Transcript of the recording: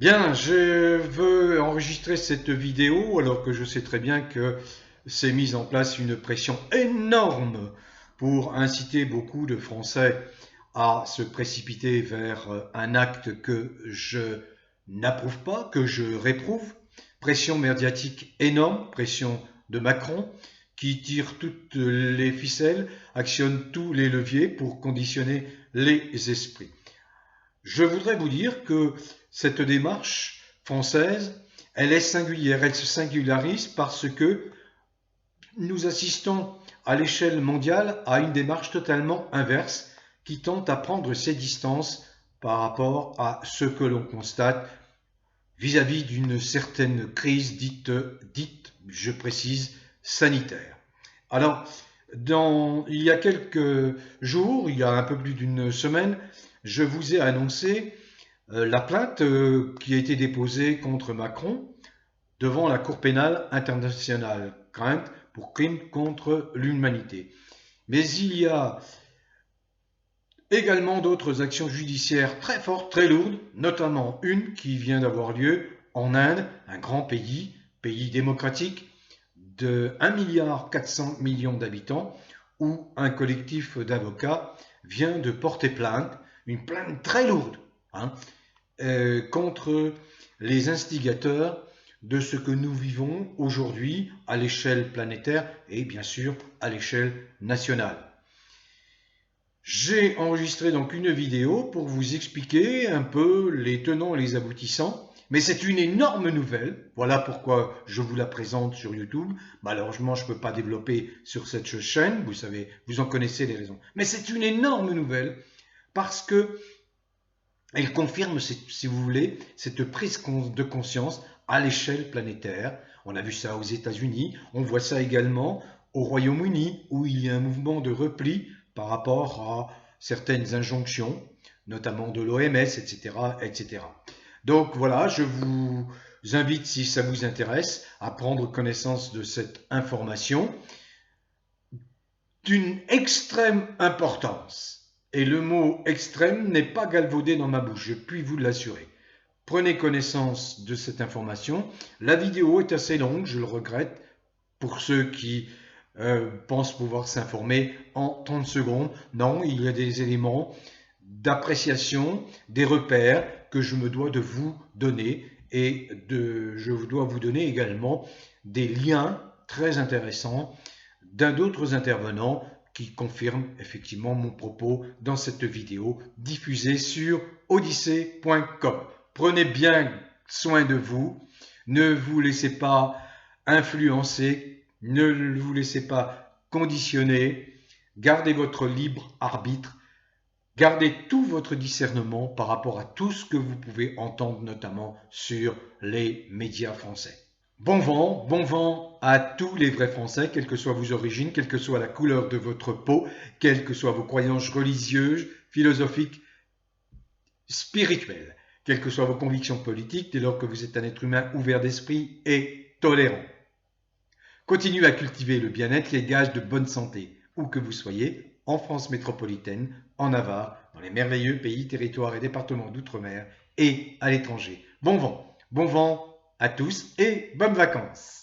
Bien, je veux enregistrer cette vidéo alors que je sais très bien que c'est mise en place une pression énorme pour inciter beaucoup de Français à se précipiter vers un acte que je n'approuve pas, que je réprouve. Pression médiatique énorme, pression de Macron qui tire toutes les ficelles, actionne tous les leviers pour conditionner les esprits. Je voudrais vous dire que cette démarche française, elle est singulière, elle se singularise parce que nous assistons à l'échelle mondiale à une démarche totalement inverse qui tente à prendre ses distances par rapport à ce que l'on constate vis-à-vis d'une certaine crise dite, je précise, sanitaire. Alors, il y a quelques jours, il y a un peu plus d'une semaine, je vous ai annoncé la plainte qui a été déposée contre Macron devant la Cour pénale internationale, crainte pour crime contre l'humanité. Mais il y a également d'autres actions judiciaires très fortes, très lourdes, notamment une qui vient d'avoir lieu en Inde, un grand pays, pays démocratique de 1,4 milliard d'habitants, où un collectif d'avocats vient de porter plainte, une plainte très lourde, hein, contre les instigateurs de ce que nous vivons aujourd'hui à l'échelle planétaire et bien sûr à l'échelle nationale. J'ai enregistré donc une vidéo pour vous expliquer un peu les tenants et les aboutissants, mais c'est une énorme nouvelle. Voilà pourquoi je vous la présente sur YouTube. Malheureusement, je ne peux pas développer sur cette chaîne, vous savez, vous en connaissez les raisons. Mais c'est une énorme nouvelle parce que elle confirme, si vous voulez, cette prise de conscience à l'échelle planétaire. On a vu ça aux États-Unis, on voit ça également au Royaume-Uni, où il y a un mouvement de repli par rapport à certaines injonctions, notamment de l'OMS, etc., etc. Donc voilà, je vous invite, si ça vous intéresse, à prendre connaissance de cette information d'une extrême importance. Et le mot extrême n'est pas galvaudé dans ma bouche, je puis vous l'assurer. Prenez connaissance de cette information. La vidéo est assez longue, je le regrette, pour ceux qui pensent pouvoir s'informer en 30 secondes. Non, il y a des éléments d'appréciation, des repères que je me dois de vous donner et je dois vous donner également des liens très intéressants d'autres intervenants qui confirment effectivement mon propos dans cette vidéo diffusée sur odyssée.com. Prenez bien soin de vous, ne vous laissez pas influencer, ne vous laissez pas conditionner, gardez votre libre arbitre, gardez tout votre discernement par rapport à tout ce que vous pouvez entendre notamment sur les médias français. Bon vent à tous les vrais Français, quelles que soient vos origines, quelle que soit la couleur de votre peau, quelles que soient vos croyances religieuses, philosophiques, spirituelles, quelles que soient vos convictions politiques, dès lors que vous êtes un être humain ouvert d'esprit et tolérant. Continuez à cultiver le bien-être, les gages de bonne santé, où que vous soyez, en France métropolitaine, en Navarre, dans les merveilleux pays, territoires et départements d'outre-mer et à l'étranger. Bon vent à tous et bonnes vacances.